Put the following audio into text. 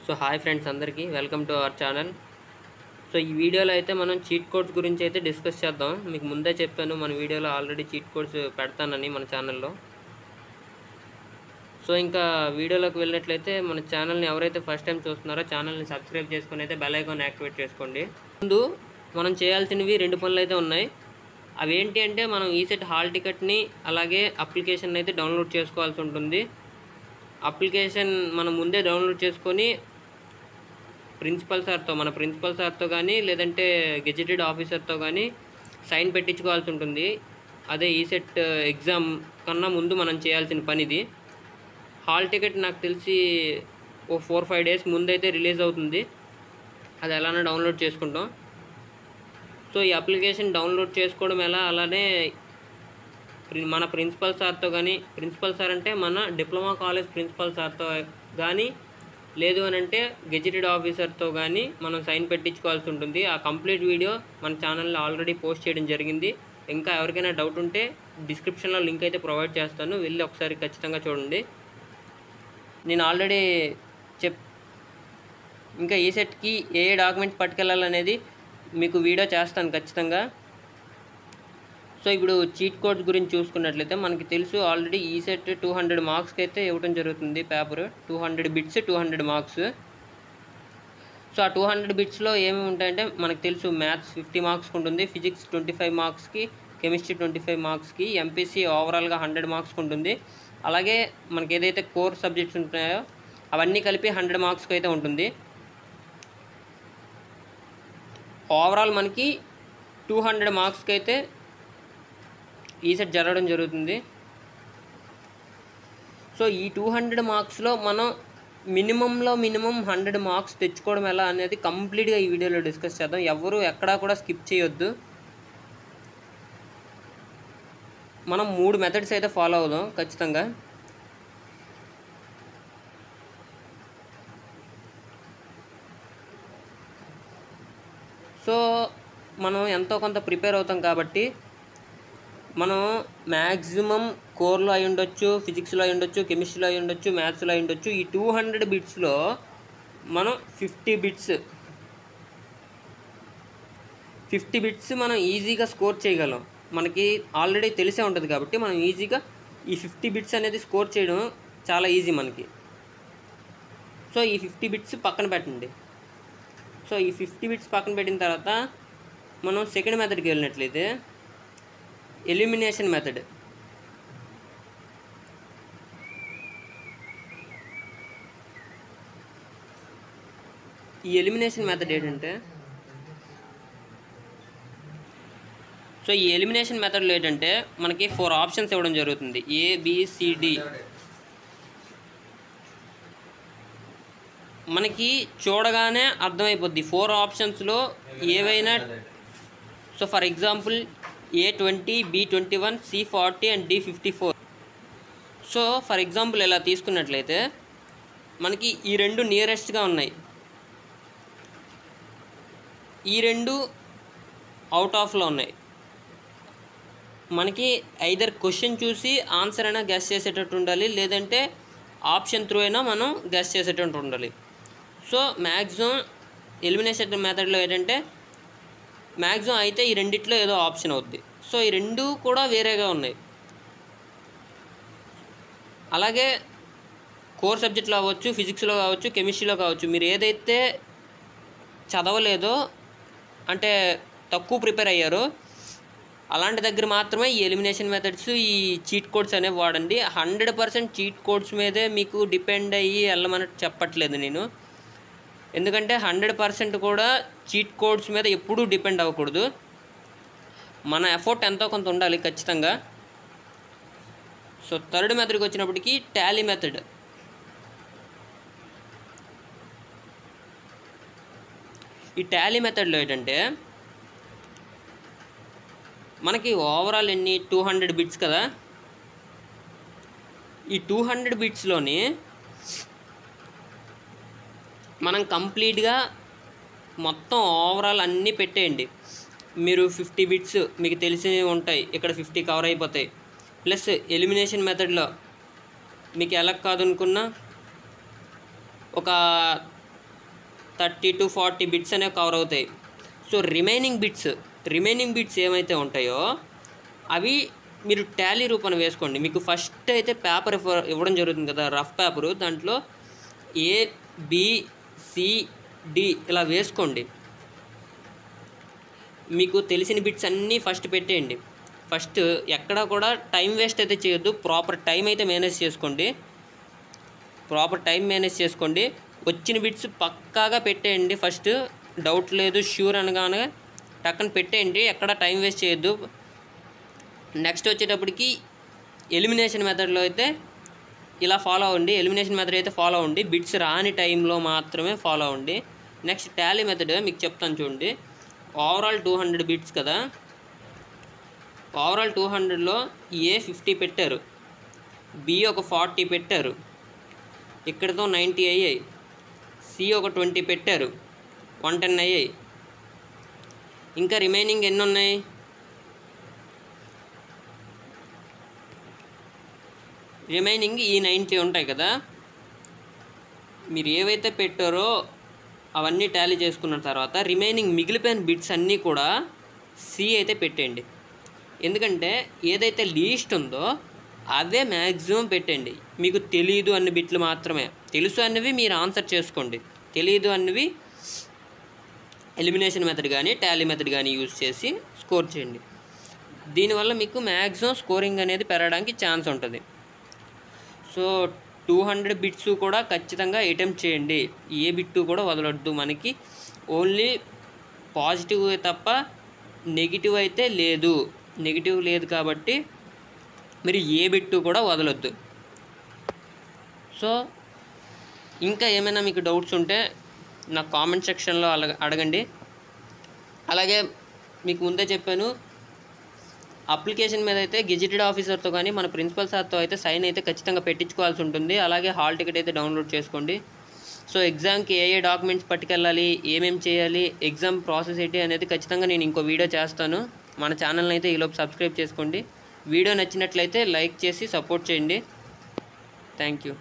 So hi friends అందరికీ welcome to our channel. So ఈ వీడియోలో అయితే మనం చీట్ కోడ్స్ గురించి అయితే డిస్కస్ చేద్దాం. మీకు ముందే చెప్పాను మన వీడియోలో ఆల్రెడీ చీట్ కోడ్స్ పెడతానని మన ఛానల్లో. సో ఇంకా వీడియోలోకి వెళ్ళినట్లయితే మన ఛానల్ని ఎవరైతే ఫస్ట్ టైం చూస్తున్నారో ఛానల్ని సబ్స్క్రైబ్ చేసుకొని అయితే బెల్ ఐకాన్ యాక్టివేట్ చేసుకోండి. ముందు మనం చేయాల్సినవి 2 పనులు అయితే ఉన్నాయి. అవి ఏంటి అంటే మనం ఈసెట్ హాల్ టికెట్ని అలాగే అప్లికేషన్ అయితే డౌన్లోడ్ చేసుకోవాల్సి ఉంటుంది. అప్లికేషన్ మనం ముందే డౌన్లోడ్ చేసుకొని మన ప్రిన్సిపల్ సార్తో కానీ లేదంటే గెజెటెడ్ ఆఫీసర్తో కానీ సైన్ పెట్టించుకోవాల్సి ఉంటుంది. అదే ఈసెట్ ఎగ్జామ్ కన్నా ముందు మనం చేయాల్సిన పని ఇది. హాల్ టికెట్ నాకు తెలిసి ఓ 4-5 డేస్ ముందైతే రిలీజ్ అవుతుంది. అది ఎలానో డౌన్లోడ్ చేసుకుంటాం. సో ఈ అప్లికేషన్ డౌన్లోడ్ చేసుకోవడం ఎలా, అలానే మన ప్రిన్సిపల్ సార్తో కానీ, ప్రిన్సిపల్ సార్ అంటే మన డిప్లొమా కాలేజ్ ప్రిన్సిపల్ సార్తో కానీ, లేదు అని అంటే గెజెటెడ్ ఆఫీసర్తో కానీ మనం సైన్ పెట్టించుకోవాల్సి ఉంటుంది. ఆ కంప్లీట్ వీడియో మన ఛానల్లో ఆల్రెడీ పోస్ట్ చేయడం జరిగింది. ఇంకా ఎవరికైనా డౌట్ ఉంటే డిస్క్రిప్షన్లో లింక్ అయితే ప్రొవైడ్ చేస్తాను, వెళ్ళి ఒకసారి ఖచ్చితంగా చూడండి. నేను ఆల్రెడీ ఇంకా ఈసెట్కి ఏ డాక్యుమెంట్స్ పట్టుకెళ్ళాలనేది మీకు వీడియో చేస్తాను ఖచ్చితంగా. సో ఇప్పుడు చీట్ కోడ్స్ గురించి చూసుకున్నట్లయితే మనకి తెలుసు ఆల్రెడీ ఈసెట్ 200 మార్క్స్కి అయితే ఇవ్వడం జరుగుతుంది. Paper 200 bits 200 marks. సో ఆ 200 బిట్స్లో ఏమేమి ఉంటాయంటే మనకు తెలుసు మ్యాథ్స్ 50 మార్క్స్కి ఉంటుంది, ఫిజిక్స్ 25 మార్క్స్కి, కెమిస్ట్రీ 25 మార్క్స్కి, ఎంపీసీ ఓవరాల్గా 100 మార్క్స్కి ఉంటుంది. అలాగే మనకి ఏదైతే కోర్ సబ్జెక్ట్స్ ఉంటాయో అవన్నీ కలిపి 100 మార్క్స్కి అయితే ఉంటుంది. ఓవరాల్ మనకి 200 మార్క్స్కి అయితే ఈసెట్ జరగడం జరుగుతుంది. సో ఈ 200 మార్క్స్లో మనం మినిమం 100 మార్క్స్ తెచ్చుకోవడం ఎలా అనేది కంప్లీట్గా ఈ వీడియోలో డిస్కస్ చేద్దాం. ఎవరు ఎక్కడా కూడా స్కిప్ చేయొద్దు. మనం 3 మెథడ్స్ అయితే ఫాలో అవుదాం ఖచ్చితంగా. సో మనం ఎంతో కొంత ప్రిపేర్ అవుతాం కాబట్టి మనం మ్యాక్సిమం కోర్లో అయి ఉండొచ్చు, ఫిజిక్స్లో అయి ఉండొచ్చు, కెమిస్ట్రీలో అయి ఉండొచ్చు, మ్యాథ్స్లో అయి ఉండొచ్చు. ఈ 200 బిట్స్లో మనం 50 బిట్స్ మనం ఈజీగా స్కోర్ చేయగలం. మనకి ఆల్రెడీ తెలిసే ఉంటుంది కాబట్టి మనం ఈజీగా ఈ 50 బిట్స్ అనేది స్కోర్ చేయడం చాలా ఈజీ మనకి. సో ఈ 50 బిట్స్ పక్కన పెట్టండి. సో ఈ 50 బిట్స్ పక్కన పెట్టిన తర్వాత మనం సెకండ్ మెథడ్కి వెళ్ళినట్లయితే ఎలిమినేషన్ మెథడ్. ఈ ఎలిమినేషన్ మెథడ్ ఏంటంటే ఈ ఎలిమినేషన్ మెథడ్లో ఏంటంటే మనకి 4 ఆప్షన్స్ ఇవ్వడం జరుగుతుంది, ABCD. మనకి చూడగానే అర్థమైపోద్ది 4 ఆప్షన్స్లో ఏవైనా. So for example A20, B21, C40 and D54. So for example ఇలా తీసుకున్నట్లయితే మనకి ఈ 2 నియరెస్ట్గా ఉన్నాయి, ఈ 2 అవుట్ ఆఫ్లో ఉన్నాయి. మనకి ఐదర్ క్వశ్చన్ చూసి ఆన్సర్ అయినా గెస్ చేసేటట్టు ఉండాలి, లేదంటే ఆప్షన్ త్రూ అయినా మనం గెస్ చేసేటట్టు ఉండాలి. సో మ్యాక్సిమం ఎలిమినేషన్ మెథడ్లో ఏంటంటే మ్యాక్సిమం అయితే ఈ రెండిట్లో ఏదో ఆప్షన్ అవుద్ది. సో ఈ 2 కూడా వేరేగా ఉన్నాయి. అలాగే కోర్ సబ్జెక్ట్లో కావచ్చు, ఫిజిక్స్లో కావచ్చు, కెమిస్ట్రీలో కావచ్చు, మీరు ఏదైతే చదవలేదో అంటే తక్కువ ప్రిపేర్ అయ్యారో అలాంటి దగ్గర మాత్రమే ఈ ఎలిమినేషన్ మెథడ్స్, ఈ చీట్ కోడ్స్ అనేవి వాడండి. 100% చీట్ కోడ్స్ మీదే మీకు డిపెండ్ అయ్యి వెళ్ళమని చెప్పట్లేదు నేను. ఎందుకంటే 100% కూడా చీట్ కోడ్స్ మీద ఎప్పుడూ డిపెండ్ అవ్వకూడదు. మన ఎఫర్ట్ ఎంతో కొంత ఉండాలి ఖచ్చితంగా. సో థర్డ్ మెథడ్కి వచ్చినప్పటికీ టాలీ మెథడ్. ఈ టాలీ మెథడ్లో ఏంటంటే మనకి ఓవరాల్ 200 బిట్స్ కదా. ఈ 200 బిట్స్లోని మనం కంప్లీట్గా మొత్తం ఓవరాల్ అన్నీ పెట్టేయండి. మీరు 50 బిట్స్ మీకు తెలిసినవి ఉంటాయి, ఇక్కడ 50 కవర్ అయిపోతాయి. ప్లస్ ఎలిమినేషన్ మెథడ్లో మీకు ఎలా కాదనుకున్నా ఒక 30 to 40 బిట్స్ అనేవి కవర్ అవుతాయి. సో రిమైనింగ్ బిట్స్ ఏమైతే ఉంటాయో అవి మీరు టాలీ రూపాన వేసుకోండి. మీకు ఫస్ట్ అయితే పేపర్ ఇవ్వడం జరుగుతుంది కదా, రఫ్ పేపరు, దాంట్లో ABCD ఇలా వేసుకోండి. మీకు తెలిసిన బిట్స్ అన్నీ ఫస్ట్ పెట్టేయండి. ఫస్ట్ ఎక్కడా కూడా టైం వేస్ట్ అయితే చేయొద్దు. ప్రాపర్ టైం అయితే మేనేజ్ చేసుకోండి. వచ్చిన బిట్స్ పక్కాగా పెట్టేయండి. ఫస్ట్ డౌట్ లేదు, ష్యూర్ అనగానే టక్కన పెట్టేయండి. ఎక్కడ టైం వేస్ట్ చేయొద్దు. నెక్స్ట్ వచ్చేటప్పటికి ఎలిమినేషన్ మెథడ్లో అయితే ఇలా ఫాలో అవ్వండి. బిట్స్ రాని టైంలో మాత్రమే ఫాలో అవ్వండి. నెక్స్ట్ టాలీ మెథడ్ మీకు చెప్తాను చూడండి. ఓవరాల్ 200 బిట్స్ కదా, ఓవరాల్ 200లో A 50 పెట్టారు, B ఒక 40 పెట్టారు, ఇక్కడతో 90 అయ్యాయి. C ఒక 20 పెట్టారు, 110 అయ్యాయి. ఇంకా రిమైనింగ్ ఎన్ని ఉన్నాయి? రిమైనింగ్ ఈ 90 ఉంటాయి కదా. మీరు ఏవైతే పెట్టారో అవన్నీ టాలీ చేసుకున్న తర్వాత రిమైనింగ్ మిగిలిపోయిన బిట్స్ అన్నీ కూడా C అయితే పెట్టండి. ఎందుకంటే ఏదైతే లీస్ట్ ఉందో అవే మ్యాక్సిమం పెట్టండి. మీకు తెలీదు అన్ని బిట్లు మాత్రమే, తెలుసు అన్నవి మీరు ఆన్సర్ చేసుకోండి. తెలీదు అన్నవి ఎలిమినేషన్ మెథడ్ కానీ టాలీ మెథడ్ కానీ యూజ్ చేసి స్కోర్ చేయండి. దీనివల్ల మీకు మ్యాక్సిమం స్కోరింగ్ అనేది పెరగడానికి ఛాన్స్ ఉంటుంది. సో 200 బిట్స్ కూడా ఖచ్చితంగా అటెంప్ట్ చేయండి. ఏ బిట్టు కూడా వదలొద్దు. మనకి ఓన్లీ పాజిటివ్ తప్ప నెగిటివ్ అయితే లేదు. నెగిటివ్ లేదు కాబట్టి మీరు ఏ బిట్టు కూడా వదలొద్దు. సో ఇంకా ఏమైనా మీకు డౌట్స్ ఉంటే నా కామెంట్ సెక్షన్లో అడగండి. అలాగే మీకు ముందే చెప్పాను, అప్లికేషన్ మీద అయితే గెజిటెడ్ ఆఫీసర్తో కానీ మన ప్రిన్సిపల్ సార్తో అయితే సైన్ అయితే ఖచ్చితంగా పెట్టించుకోవాల్సి ఉంటుంది. అలాగే హాల్ టికెట్ అయితే డౌన్లోడ్ చేసుకోండి. సో ఎగ్జామ్కి ఏ డాక్యుమెంట్స్ పట్టుకెళ్ళాలి, ఏమేమి చేయాలి, ఎగ్జామ్ ప్రాసెస్ ఏంటి అనేది ఖచ్చితంగా నేను ఇంకో వీడియో చేస్తాను. మన ఛానల్ని అయితే ఈలోపు సబ్స్క్రైబ్ చేసుకోండి. వీడియో నచ్చినట్లయితే లైక్ చేసి సపోర్ట్ చేయండి. Thank you.